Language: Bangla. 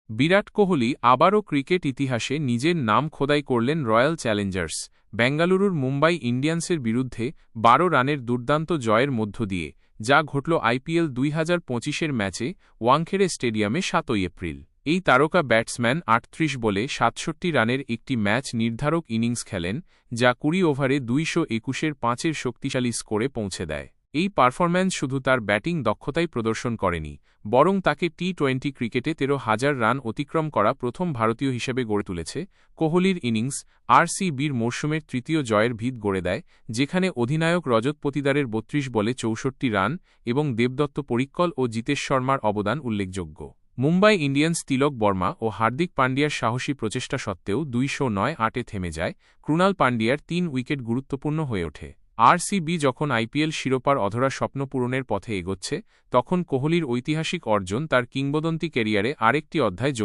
বিরাট কোহলি আবারও ক্রিকেট ইতিহাসে নিজের নাম খোদাই করলেন রয়্যাল চ্যালেঞ্জার্স বেঙ্গালুরুর মুম্বাই ইন্ডিয়ান্সের বিরুদ্ধে ১২ রানের দুর্দান্ত জয়ের মধ্য দিয়ে, যা ঘটল আইপিএল ২০২৫-এর ম্যাচে ওয়াংখেড়ে স্টেডিয়ামে ৭ই এপ্রিল। এই তারকা ব্যাটসম্যান ৩৮ বলে ৬৭ রানের একটি ম্যাচ নির্ধারক ইনিংস খেলেন, যা ২০ ওভারে ২২১-এর ৫-এর শক্তিশালী স্কোরে পৌঁছে দেয়। এই পারফরম্যান্স শুধু তার ব্যাটিং দক্ষতাই প্রদর্শন করেনি, বরং তাকে টি-২০ ক্রিকেটে ১৩,০০০ রান অতিক্রম করা প্রথম ভারতীয় হিসেবে গড়ে তুলেছে। কোহলির ইনিংস আরসিবির মরশুমের তৃতীয় জয়ের ভিত গড়ে দেয়, যেখানে অধিনায়ক রজত পতিদারের ৩২ বলে ৬৪ রান এবং দেবদত্ত পড়িক্কল ও জিতেশ শর্মার অবদান উল্লেখযোগ্য। মুম্বাই ইন্ডিয়ান্স তিলক বর্মা ও হার্দিক পান্ডিয়ার সাহসী প্রচেষ্টা সত্ত্বেও ২০৯-৮-এ থেমে যায়। ক্রুনাল পান্ডিয়ার ৩ উইকেট গুরুত্বপূর্ণ হয়ে ওঠে। আরসিবি যখন আইপিএল শিরোপার অধরা স্বপ্ন পূরণের পথে এগোচ্ছে, তখন কোহলির ঐতিহাসিক অর্জন তার কিংবদন্তি ক্যারিয়ারে আরেকটি অধ্যায়